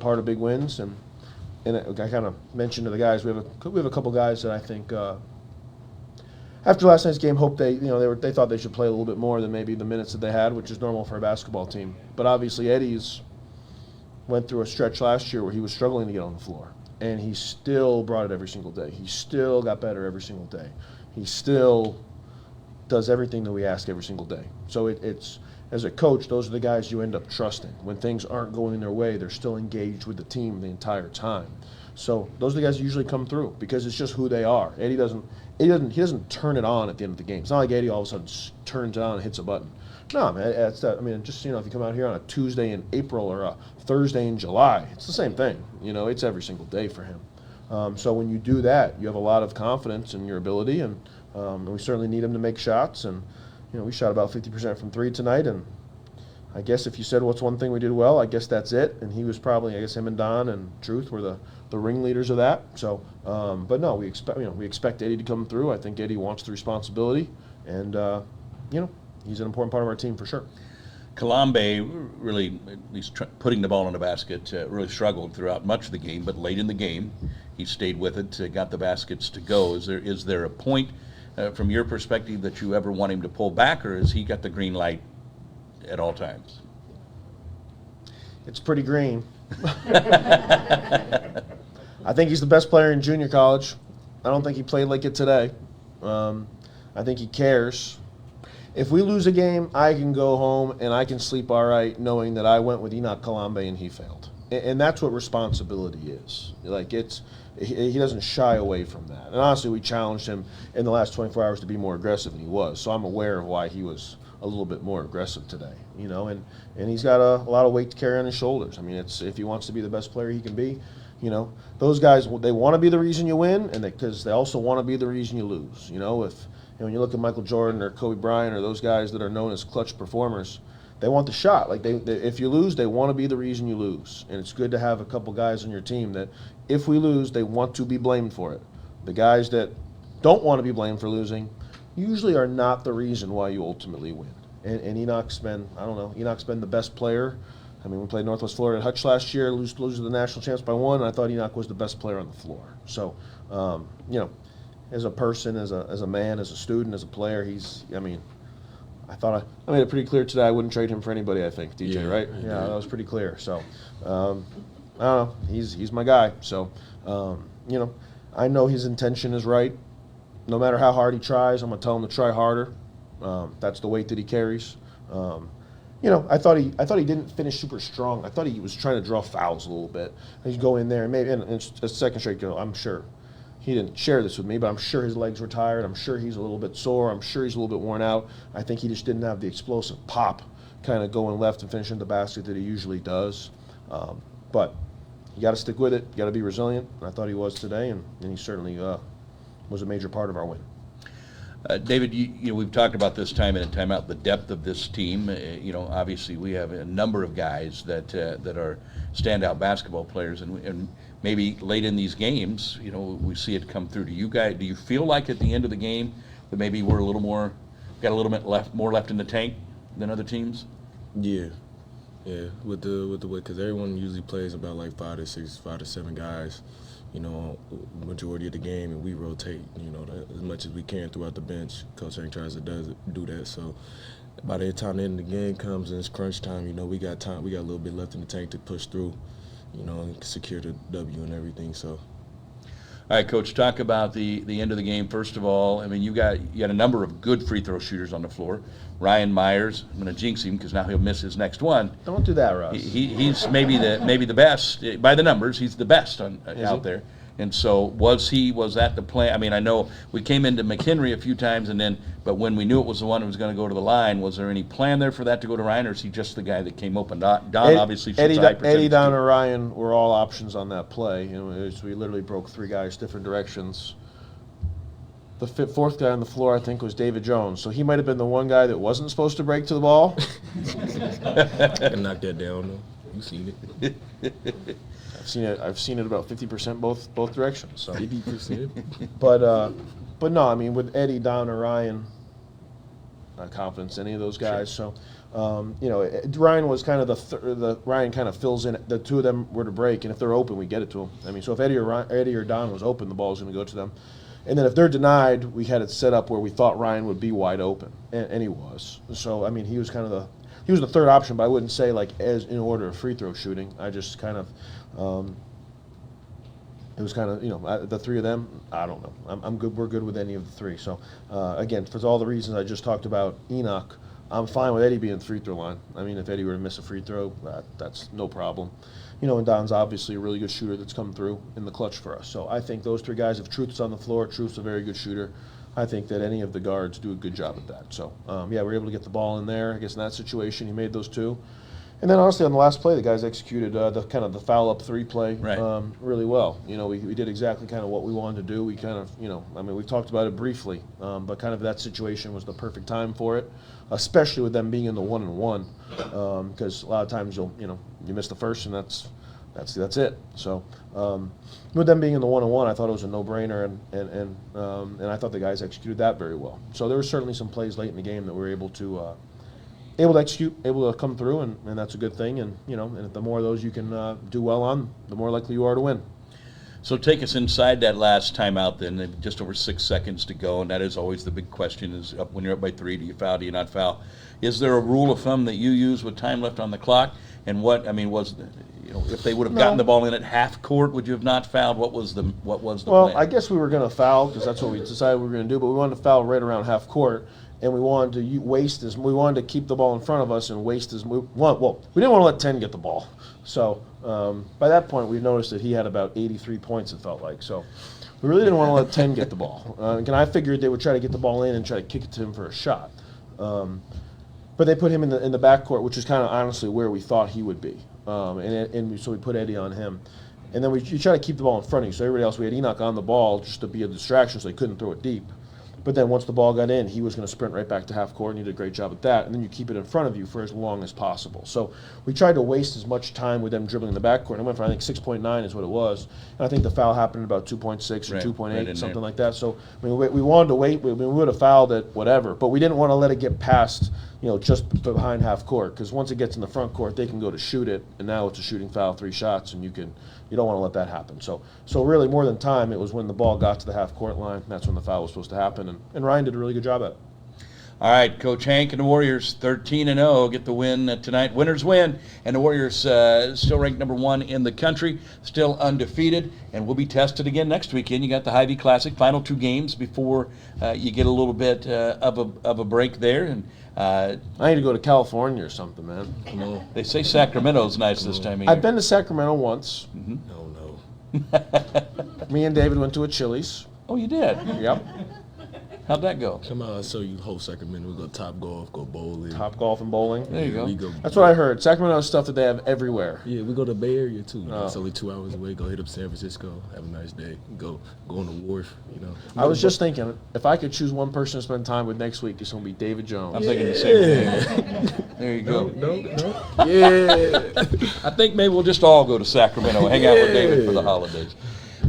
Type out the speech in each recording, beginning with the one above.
part of big wins. And I kind of mentioned to the guys, we have a couple guys that I think after last night's game, hope they thought they should play a little bit more than maybe the minutes that they had, which is normal for a basketball team. But obviously Eddie's went through a stretch last year where he was struggling to get on the floor, and he still brought it every single day. He still got better every single day. He still does everything that we ask every single day. So it's as a coach, those are the guys you end up trusting. When things aren't going their way, they're still engaged with the team the entire time. So those are the guys that usually come through because it's just who they are. Eddie doesn't turn it on at the end of the game. It's not like Eddie all of a sudden turns it on and hits a button. No, man, it's that. I mean, just if you come out here on a Tuesday in April or a Thursday in July, it's the same thing. It's every single day for him. So when you do that, you have a lot of confidence in your ability, and we certainly need him to make shots. And we shot about 50% from three tonight, and I guess if you said what's one thing we did well, I guess that's it. And he was probably, I guess, him and Don and Truth were the ringleaders of that. So, but no, we expect Eddie to come through. I think Eddie wants the responsibility, and he's an important part of our team for sure. Kalambe really, at least putting the ball in the basket, really struggled throughout much of the game, but late in the game, he stayed with it, got the baskets to go. Is there a point from your perspective that you ever want him to pull back, or has he got the green light at all times? It's pretty green. I think he's the best player in junior college. I don't think he played like it today. I think he cares. If we lose a game, I can go home and I can sleep all right knowing that I went with Enoch Kalambe and he failed. And that's what responsibility is. He doesn't shy away from that. And honestly, we challenged him in the last 24 hours to be more aggressive than he was. So I'm aware of why he was a little bit more aggressive today, and he's got a lot of weight to carry on his shoulders. I mean, if he wants to be the best player he can be, those guys, they want to be the reason you win, and because they also want to be the reason you lose. When you look at Michael Jordan or Kobe Bryant or those guys that are known as clutch performers, they want the shot. Like if you lose, they want to be the reason you lose. And it's good to have a couple guys on your team that, if we lose, they want to be blamed for it. The guys that don't want to be blamed for losing usually are not the reason why you ultimately win. And Enoch's been the best player. I mean, we played Northwest Florida at Hutch last year, lose to the national champs by 1, and I thought Enoch was the best player on the floor. So, as a person, as a man, as a student, as a player, I made it pretty clear today I wouldn't trade him for anybody, I think, DJ, yeah, right? Yeah, that was pretty clear. So, I don't know. He's my guy. So, I know his intention is right. No matter how hard he tries, I'm going to tell him to try harder. That's the weight that he carries. I thought he didn't finish super strong. I thought he was trying to draw fouls a little bit. He'd go in there, and maybe it's a second straight go. I'm sure he didn't share this with me, but I'm sure his legs were tired. I'm sure he's a little bit sore. I'm sure he's a little bit worn out. I think he just didn't have the explosive pop, kind of going left and finishing the basket that he usually does. But you got to stick with it. You got to be resilient. And I thought he was today, and he certainly was a major part of our win. David, we've talked about this time in and time out, the depth of this team. Obviously we have a number of guys that are standout basketball players, and maybe late in these games, we see it come through to you guys. Do you feel like at the end of the game that maybe we're got a little bit more left in the tank than other teams? Yeah, with the way, because everyone usually plays about like 5 to 7 guys. Majority of the game, and we rotate, as much as we can throughout the bench. Coach Hank tries to do that. So by the time the end of the game comes and it's crunch time, we got time. We got a little bit left in the tank to push through, and secure the W and everything. So. All right, Coach, talk about the end of the game. First of all, I mean, you got a number of good free throw shooters on the floor. Ryan Myers, I'm going to jinx him because now he'll miss his next one. Don't do that, Russ. He's maybe the best by the numbers. He's the best out there. And so was that the plan? I mean, I know we came into McHenry a few times, but when we knew it was the one who was going to go to the line, was there any plan there for that to go to Ryan, or is he just the guy that came open? Don obviously shoots high percentage. Eddie, Don, and Ryan were all options on that play. We literally broke 3 guys different directions. The fourth guy on the floor, I think, was David Jones. So he might have been the one guy that wasn't supposed to break to the ball. I can knock that down, though. You've seen it. I've seen it about 50% both directions. So 50%. But no, I mean, with Eddie, Don, or Ryan, not confident in any of those guys. Sure. Ryan was kind of the Ryan kind of fills in. The two of them were to break, and if they're open, we get it to them. I mean, so if Eddie or Don was open, the ball was going to go to them. And then if they're denied, we had it set up where we thought Ryan would be wide open, and he was. So I mean, he was kind of the third option, but I wouldn't say like as in order of free throw shooting. I just kind of. It was kind of, the three of them, I don't know. I'm good. We're good with any of the three. So, again, for all the reasons I just talked about Enoch, I'm fine with Eddie being the free throw line. I mean, if Eddie were to miss a free throw, that's no problem. And Don's obviously a really good shooter that's come through in the clutch for us. So I think those three guys, if Truth's on the floor, Truth's a very good shooter. I think that any of the guards do a good job at that. So, we're able to get the ball in there. I guess in that situation, he made those two. And then honestly, on the last play, the guys executed the foul up three play really well. We did exactly kind of what we wanted to do. We kind of, we talked about it briefly, but kind of that situation was the perfect time for it, especially with them being in the 1-and-1, because a lot of times you miss the first and that's it. So with them being in the 1-and-1, I thought it was a no-brainer, and I thought the guys executed that very well. So there were certainly some plays late in the game that we were able to execute, able to come through, and that's a good thing. And and the more of those you can do well on, the more likely you are to win. So take us inside that last timeout then, just over 6 seconds to go, and that is always the big question: is when you're up by 3, do you foul? Do you not foul? Is there a rule of thumb that you use with time left on the clock? And if they would have gotten the ball in at half court, would you have not fouled? What was the plan? I guess we were going to foul because that's what we decided we were going to do, but we wanted to foul right around half court. And we wanted to we wanted to keep the ball in front of us and waste we didn't want to let 10 get the ball. So by that point, we noticed that he had about 83 points, it felt like. So we really didn't want to let 10 get the ball. And I figured they would try to get the ball in and try to kick it to him for a shot. But they put him in the backcourt, which is kind of honestly where we thought he would be. So we put Eddie on him. And then you try to keep the ball in front of you. So everybody else, we had Enoch on the ball just to be a distraction so they couldn't throw it deep. But then once the ball got in, he was going to sprint right back to half court, and he did a great job at that. And then you keep it in front of you for as long as possible. So we tried to waste as much time with them dribbling in the backcourt. And it went for, I think, 6.9 is what it was. And I think the foul happened at about 2.6 or 2.8, something like that. So we wanted to wait. We would have fouled it, whatever. But we didn't want to let it get past, just behind half court. Because once it gets in the front court, they can go to shoot it. And now it's a shooting foul, 3 shots, and you don't want to let that happen. So really, more than time, it was when the ball got to the half-court line. That's when the foul was supposed to happen, and Ryan did a really good job at it. All right, Coach Hank and the Warriors, 13-0, get the win tonight. Winners win, and the Warriors still ranked number 1 in the country, still undefeated, and will be tested again next weekend. You got the Hy-Vee Classic, final 2 games before you get a little bit of a break there. And I need to go to California or something, man. Come on. they say Sacramento's nice this time of year. I've been to Sacramento once. No. Me and David went to a Chili's. Oh, you did? Yep. How'd that go? Come on, so you host Sacramento. We go Top Golf, go bowling. Top golf and bowling. There you go. We go. That's what I heard. Sacramento is stuff that they have everywhere. Yeah, we go to the Bay Area too. Oh. It's only 2 hours away. Go hit up San Francisco. Have a nice day. Go on the wharf. I was just thinking, if I could choose one person to spend time with next week, it's going to be David Jones. I'm thinking the same thing. There you go. No. Yeah. I think maybe we'll just all go to Sacramento and hang out with David for the holidays.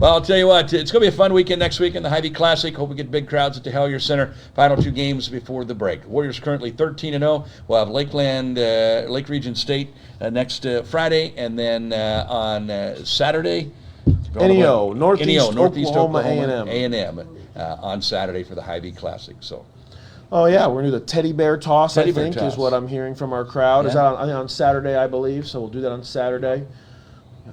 Well, I'll tell you what, it's going to be a fun weekend next week in the Hy-Vee Classic. Hope we get big crowds at the Hellier Center. Final 2 games before the break. Warriors currently 13-0. We'll have Lake Region State next Friday, and then on Saturday, NEO, Northeast Oklahoma A&M. A&M on Saturday for the Hy-Vee Classic. So. Oh, yeah, we're going to do the teddy bear toss, Teddy I think, bear toss. is what I'm hearing from our crowd. Yeah. Is that on Saturday, I believe, so we'll do that on Saturday.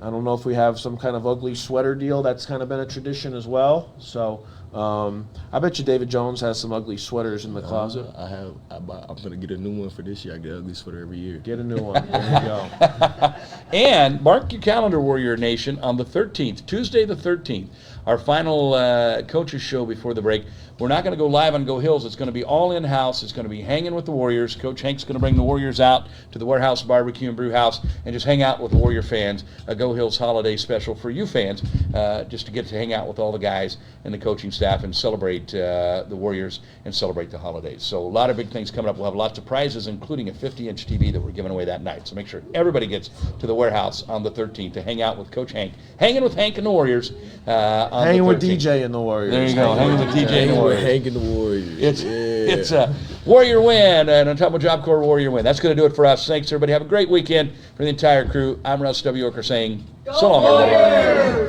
I don't know if we have some kind of ugly sweater deal. That's kind of been a tradition as well. So I bet you David Jones has some ugly sweaters in the closet. I'm going to get a new one for this year. I get an ugly sweater every year. Get a new one. There you go. And mark your calendar, Warrior Nation, on the 13th, Tuesday the 13th, our final coaches show before the break. We're not going to go live on Go Hills. It's going to be all in-house. It's going to be hanging with the Warriors. Coach Hank's going to bring the Warriors out to the Warehouse Barbecue and Brew House and just hang out with the Warrior fans. A Go Hills holiday special for you fans, just to get to hang out with all the guys and the coaching staff and celebrate the Warriors and celebrate the holidays. So a lot of big things coming up. We'll have lots of prizes, including a 50-inch TV that we're giving away that night. So make sure everybody gets to the Warehouse on the 13th to hang out with Coach Hank. Hanging with Hank and the Warriors on Hanging the 13th. with DJ and the Warriors. There you go. Hanging with DJ and the Warriors. Hank and the Warriors. It's Warrior win, and on top of Job Corps, Warrior win. That's going to do it for us. Thanks, everybody. Have a great weekend. For the entire crew, I'm Russ W. Orker saying, so long, everybody.